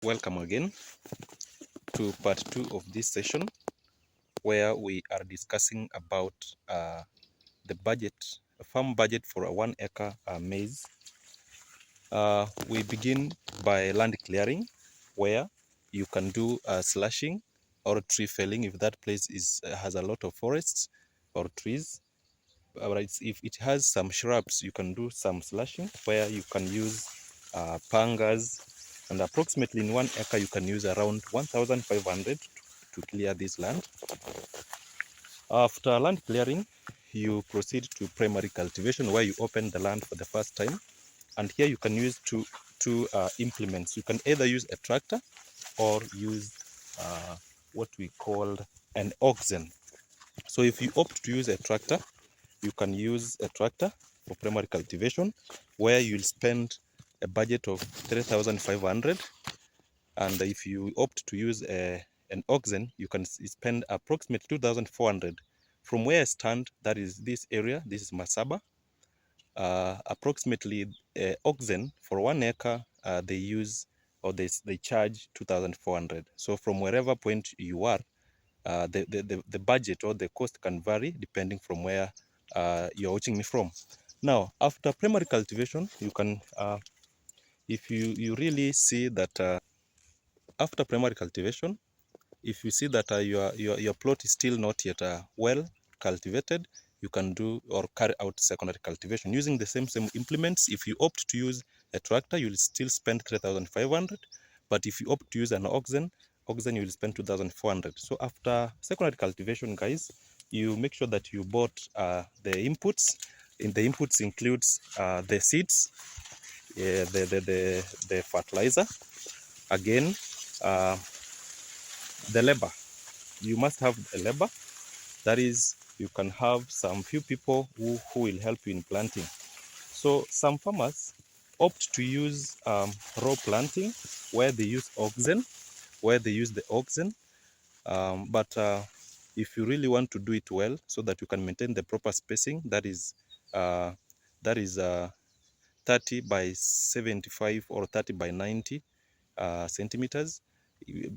Welcome again to part 2 of this session, where we are discussing about the budget, a farm budget for a 1 acre maize. We begin by land clearing, where you can do slashing or tree felling if that place has a lot of forests or trees. If it has some shrubs, you can do some slashing, where you can use pangas, and approximately in 1 acre you can use around 1,500 to clear this land. After land clearing, you proceed to primary cultivation, where you open the land for the first time, and here you can use two implements. You can either use a tractor or use what we call an oxen. So if you opt to use a tractor, you can use a tractor for primary cultivation, where you'll spend a budget of 3,500, and if you opt to use an oxen, you can spend approximately 2,400. From where I stand, that is this area, this is Masaba. Approximately oxen for 1 acre, they use or they charge 2,400. So from wherever point you are, the budget or the cost can vary depending from where you're watching me from. Now, after primary cultivation, you can, if you really see that after primary cultivation, if you see that your plot is still not yet well cultivated, you can do or carry out secondary cultivation using the same implements. If you opt to use a tractor, you'll still spend 3,500, but if you opt to use an oxen, you will spend 2,400. So after secondary cultivation, guys, you make sure that you bought the inputs. In the inputs includes the seeds, the fertilizer, again, the labor. You must have a labor. That is, you can have some few people who will help you in planting. So some farmers opt to use raw planting, where they use oxen, but if you really want to do it well, so that you can maintain the proper spacing, that is 30 by 75 or 30 by 90 centimeters.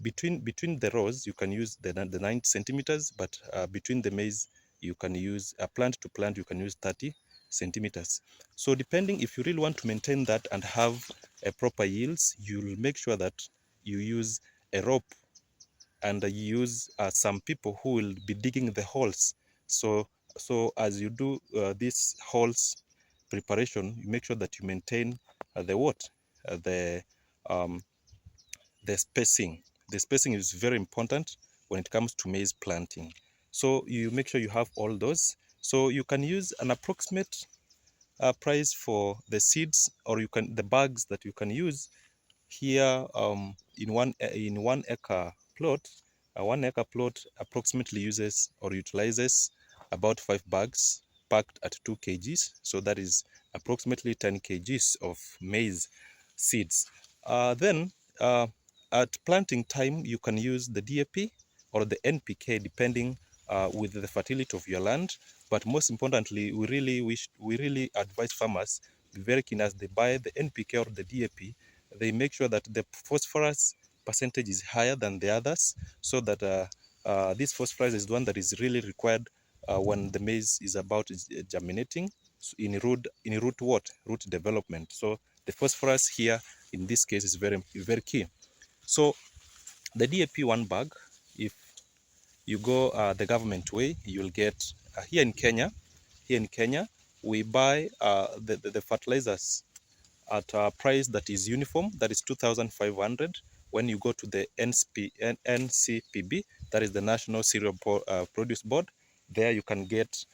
Between the rows, you can use the 90 centimeters, but between the maize, you can use plant to plant, you can use 30 centimeters. So depending, if you really want to maintain that and have a proper yields, you'll make sure that you use a rope, and you use some people who will be digging the holes. So as you do this holes preparation, you make sure that you maintain the um, the spacing. The spacing is very important when it comes to maize planting. So you make sure you have all those. So you can use an approximate price for the seeds, or the bags that you can use here. In one acre plot, a 1 acre plot approximately uses or utilizes about 5 bags packed at 2 kgs. So that is approximately 10 kgs of maize seeds. Then at planting time, you can use the DAP or the NPK, depending with the fertility of your land. But most importantly, we really advise farmers be very keen as they buy the NPK or the DAP. They make sure that the phosphorus percentage is higher than the others, so that this phosphorus is the one that is really required when the maize is about germinating in root development. So the phosphorus here in this case is very key. So the DAP 1 bag, if you go the government way, you'll get here in Kenya, we buy the fertilizers at a price that is uniform, that is 2,500. When you go to the NCPB, that is the National Cereal Produce Board, there you can get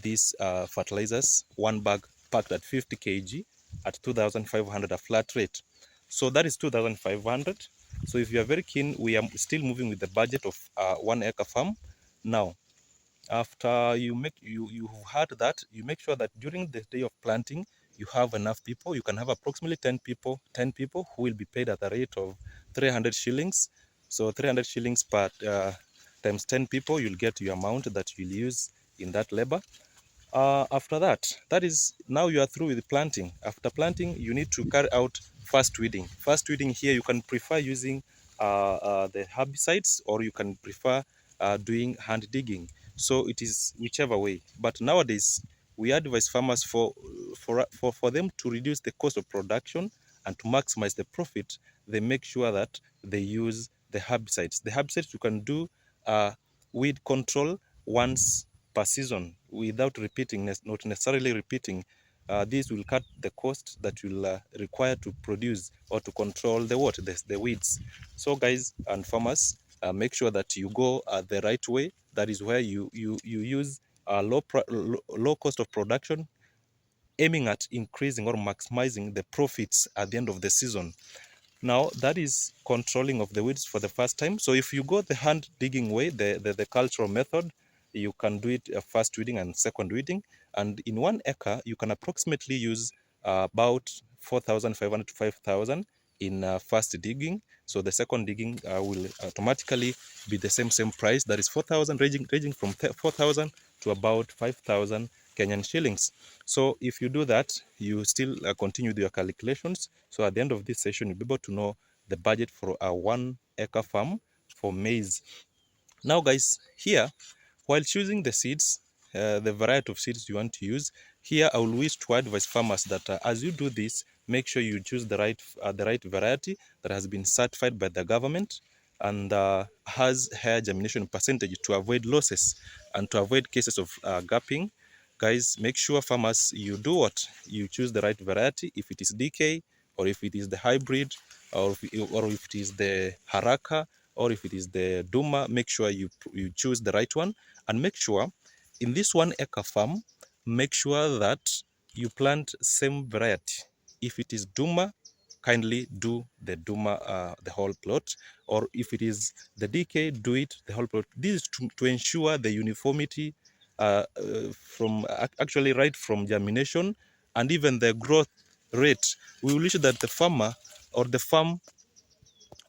these fertilizers, 1 bag packed at 50 kg at 2,500, a flat rate. So that is 2,500. So if you are very keen, we are still moving with the budget of 1 acre farm. Now, after you had that, you make sure that during the day of planting, you have enough people. You can have approximately 10 people who will be paid at the rate of 300 shillings. So 300 shillings per times 10 people, you'll get your amount that you'll use in that labor. After that is now you are through with planting. After planting, you need to carry out first weeding. First weeding here, you can prefer using the herbicides, or you can prefer doing hand digging. So it is whichever way. But nowadays, we advise farmers for them to reduce the cost of production and to maximize the profit. They make sure that they use the herbicides. The herbicides you can do weed control once per season without repeating, not necessarily repeating. This will cut the cost that you'll require to produce or to control the weeds. So guys and farmers, make sure that you go the right way. That is where you use low cost of production, aiming at increasing or maximizing the profits at the end of the season. Now, that is controlling of the weeds for the first time. So if you go the hand digging way, the cultural method, you can do it first weeding and second weeding. And in 1 acre, you can approximately use about 4,500 to 5,000 in first digging. So the second digging will automatically be the same price. That is 4,000, ranging from 4,000 to about 5,000 Kenyan shillings. So if you do that, you still continue with your calculations. So at the end of this session, you'll be able to know the budget for a 1 acre farm for maize. Now guys, here, while choosing the seeds, the variety of seeds you want to use, here I will wish to advise farmers that as you do this, make sure you choose the right variety that has been certified by the government and has higher germination percentage to avoid losses and to avoid cases of gapping. Guys, make sure farmers, you do what? You choose the right variety. If it is DK, or if it is the hybrid, or if it is the Haraka, or if it is the Duma, make sure you choose the right one. And make sure in this 1 acre farm, make sure that you plant same variety. If it is Duma, kindly do the Duma the whole plot, or if it is the DK, do it the whole plot. This is to ensure the uniformity from actually right from germination and even the growth rate. We wish that the farmer or the farm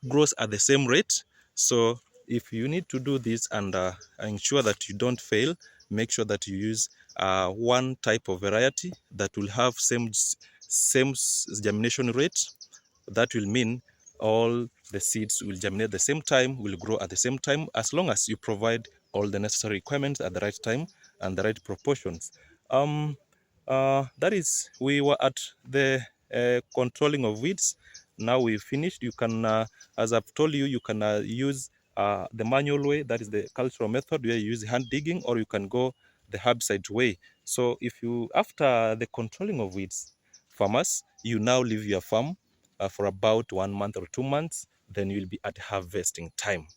grows at the same rate. So if you need to do this and ensure that you don't fail, make sure that you use one type of variety that will have same germination rate. That will mean all the seeds will germinate at the same time, will grow at the same time, as long as you provide all the necessary requirements at the right time and the right proportions. That is, we were at the controlling of weeds. Now we finished. You can, as I've told you, you can use the manual way, that is the cultural method, where you use hand digging, or you can go the herbicide way. So if you, after the controlling of weeds, farmers, you now leave your farm for about 1 month or 2 months, then you'll be at harvesting time.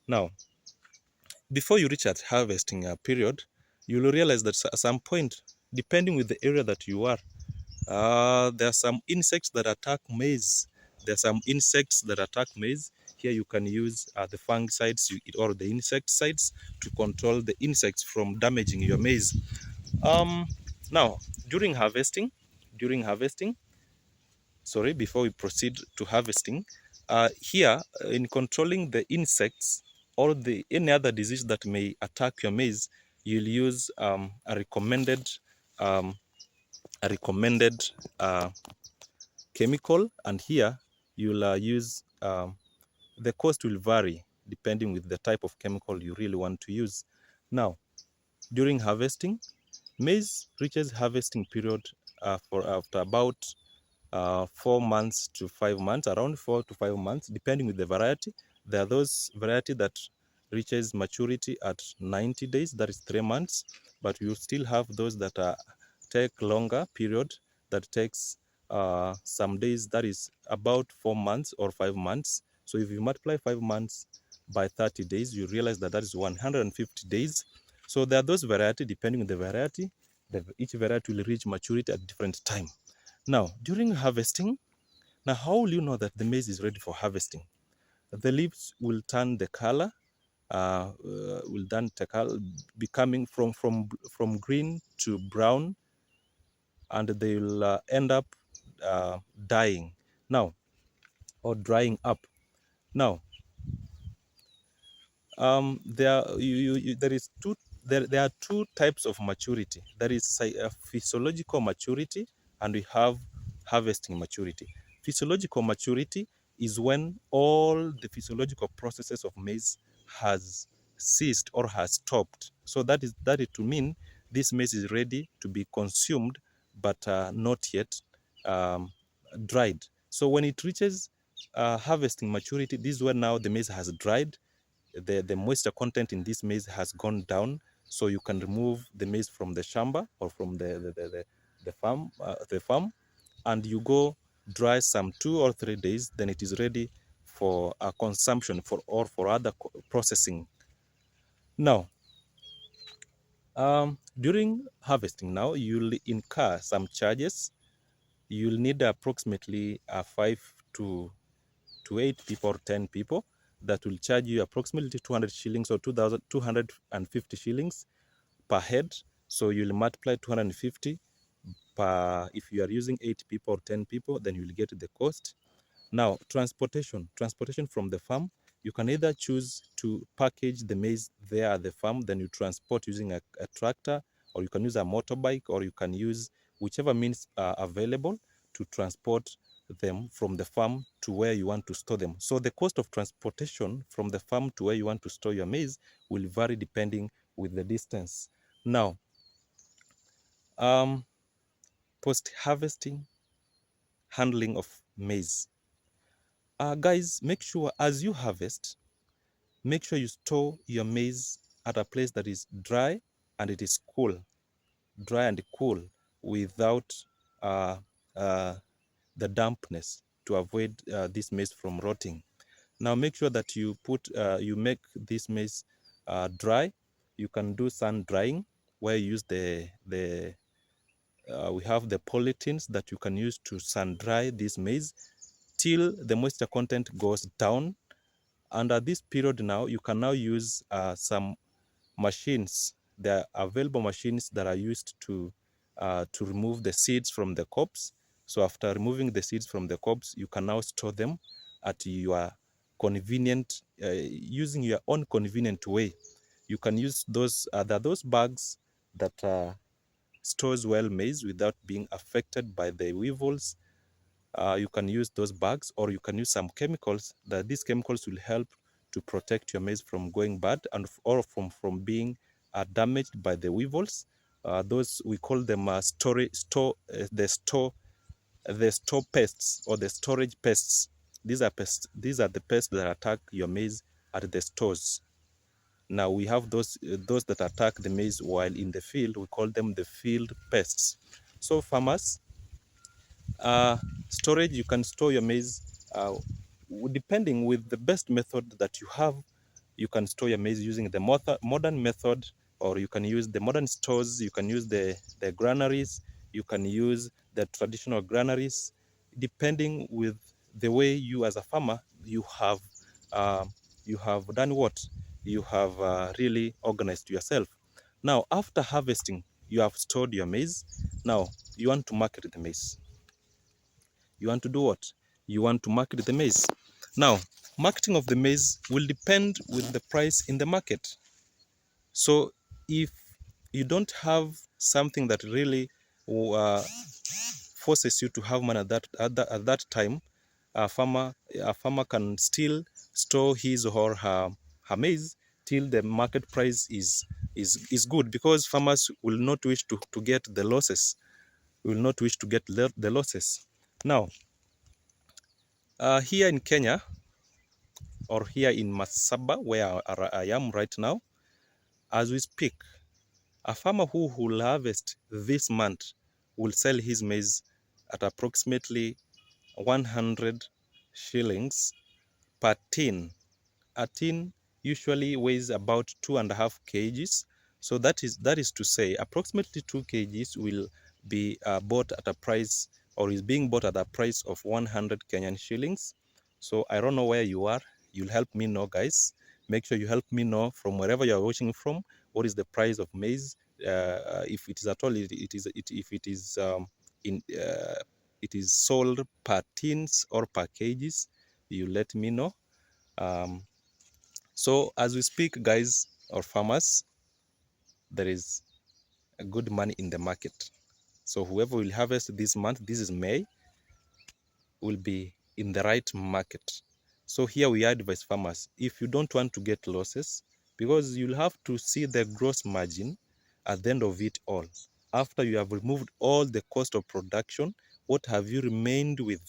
Now, before you reach that harvesting period, you will realize that at some point, depending with the area that you are, there are some insects that attack maize. There are some insects that attack maize. Here you can use the fungicides or the insecticides to control the insects from damaging your maize. Now, during harvesting, before we proceed to harvesting, here in controlling the insects or any other disease that may attack your maize, you'll use a recommended chemical, and here you'll use the cost will vary depending with the type of chemical you really want to use. Now, during harvesting, maize reaches harvesting period for after about 4 months to 5 months, around 4 to 5 months, depending with the variety. There are those variety that reaches maturity at 90 days, that is 3 months, but you still have those that take longer period, that takes some days, that is about 4 months or 5 months. So if you multiply 5 months by 30 days, you realize that that is 150 days. So there are those variety, depending on the variety, each variety will reach maturity at different time. Now, during harvesting, now how will you know that the maize is ready for harvesting? The leaves will turn the color, becoming from green to brown, and they will end up dying now, or drying up. Now, there are two types of maturity. There is a physiological maturity, and we have harvesting maturity. physiological maturity is when all the physiological processes of maize has ceased or has stopped. So that is to mean this maize is ready to be consumed, but not yet um, dried. So when it reaches harvesting maturity, this is when now the maize has dried. The moisture content in this maize has gone down, so you can remove the maize from the shamba or from the farm, and you go dry some 2 or 3 days. Then it is ready for consumption for other processing. Now, during harvesting, now you'll incur some charges. You'll need approximately 5 to 8 people or 10 people that will charge you approximately 200 shillings or 2,250 shillings per head. So you'll multiply 250 per, if you are using 8 people or 10 people, then you'll get the cost. Now, transportation from the farm, you can either choose to package the maize there at the farm, then you transport using a tractor, or you can use a motorbike, or you can use whichever means are available to transport them from the farm to where you want to store them. So the cost of transportation from the farm to where you want to store your maize will vary depending with the distance. Now, post-harvesting handling of maize. Guys, make sure as you harvest, make sure you store your maize at a place that is dry and it is cool, dry and cool, without uh, uh, the dampness, to avoid this maize from rotting. Now make sure that you make this maize dry. You can do sun drying, where you use we have the polythenes that you can use to sun dry this maize till the moisture content goes down. And at this period now, you can now use some machines. There are available machines that are used to remove the seeds from the cobs. So after removing the seeds from the cobs, you can now store them at your convenient, using your own convenient way. You can use those, there are those bags that stores well maize without being affected by the weevils. You can use those bags, or you can use some chemicals, that these chemicals will help to protect your maize from going bad and or from being damaged by the weevils. Those we call them the store pests, or the storage pests. These are pests. These are the pests that attack your maize at the stores. Now we have those that attack the maize while in the field. We call them the field pests. So farmers, storage, you can store your maize depending with the best method that you have. You can store your maize using the modern method, or you can use the modern stores. You can use the granaries. You can use the traditional granaries, depending with the way you as a farmer uh, you have done what you have really organized yourself. Now after harvesting, you have stored your maize. Now you want to market the maize. You want to do what? You want to market the maize. Now, marketing of the maize will depend with the price in the market. So if you don't have something that really uh, forces you to have money at that time, a farmer can still store his or her maize till the market price is good, because farmers will not wish to get the losses. Will not wish to get the losses. Now, here in Kenya, or here in Masaba, where I am right now, as we speak, a farmer who will harvest this month will sell his maize at approximately 100 shillings per tin. A tin usually weighs about 2.5 kgs. So that is to say approximately 2 kgs will be bought at a price, or is being bought at a price of 100 Kenyan shillings. So I don't know where you are. You'll help me know, guys. Make sure you help me know from wherever you're watching from, what is the price of maize. If it is at all, if it is in it is sold per tins or per kgs, you let me know. So as we speak, guys, or farmers, there is a good money in the market. So whoever will harvest this month, this is May, will be in the right market. So here we advise farmers, if you don't want to get losses, because you'll have to see the gross margin at the end of it all. After you have removed all the cost of production, what have you remained with?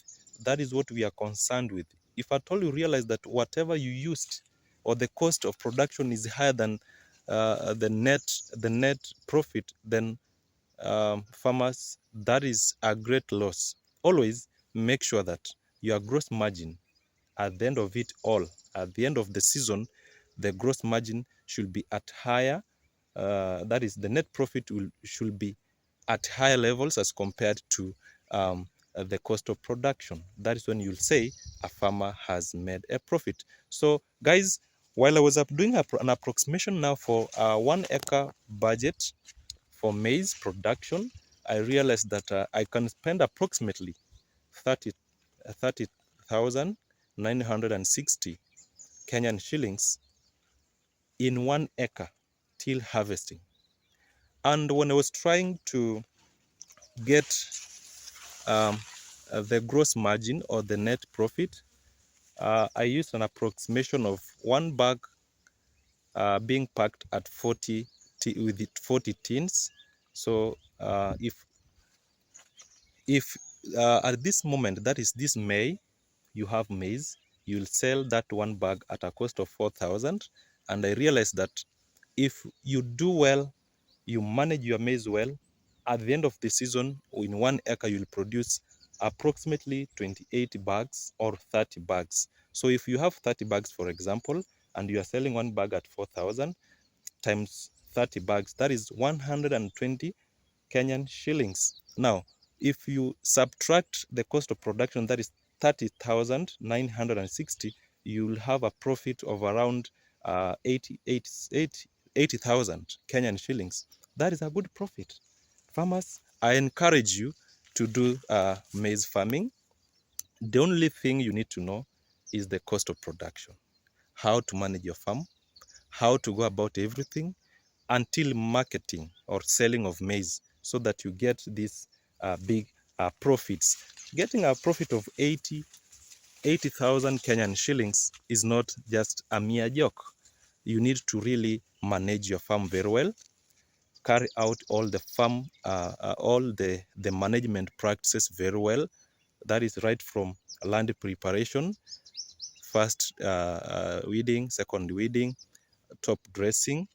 That is what we are concerned with. If at all you realize that whatever you used or the cost of production is higher than the net profit, then farmers, that is a great loss. Always make sure that your gross margin at the end of it all, at the end of the season, the gross margin should be at higher, that is, the net profit should be at higher levels as compared to the cost of production. That is when you'll say a farmer has made a profit. So, guys, while I was doing an approximation now for 1 acre budget for maize production, I realized that I can spend approximately 30,960 Kenyan shillings in 1 acre till harvesting. And when I was trying to get the gross margin or the net profit, I used an approximation of 1 bag being packed at 40 with 40 tins. So if at this moment, that is this May, you have maize, you'll sell that 1 bag at a cost of 4,000. And I realized that if you do well, you manage your maize well, at the end of the season, in 1 acre, you'll produce approximately 28 bags or 30 bags. So if you have 30 bags, for example, and you are selling 1 bag at 4,000 times 30 bags, that is 120 Kenyan shillings. Now, if you subtract the cost of production, that is 30,960, you'll have a profit of around 80,000 Kenyan shillings. That is a good profit. Farmers, I encourage you to do maize farming. The only thing you need to know is the cost of production, how to manage your farm, how to go about everything until marketing or selling of maize, so that you get these big profits. Getting a profit of 80,000 Kenyan shillings is not just a mere joke. You need to really manage your farm very well, carry out all the farm, all the management practices very well. That is right from land preparation, first weeding, second weeding, top dressing,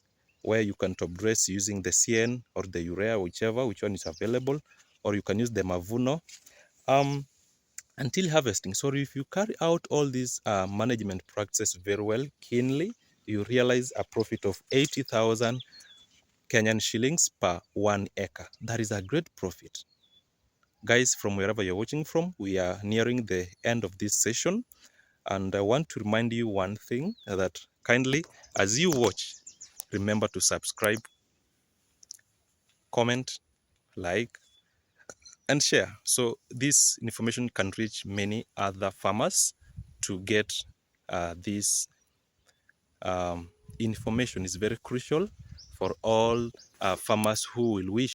where you can top dress using the CN or the urea, which one is available, or you can use the Mavuno until harvesting. So if you carry out all these management practices very well, keenly, you realize a profit of 80,000 Kenyan shillings per 1 acre. That is a great profit. Guys, from wherever you're watching from, we are nearing the end of this session. And I want to remind you one thing, that kindly, as you watch, remember to subscribe, comment, like, and share. So this information can reach many other farmers to get this information is very crucial for all farmers who will wish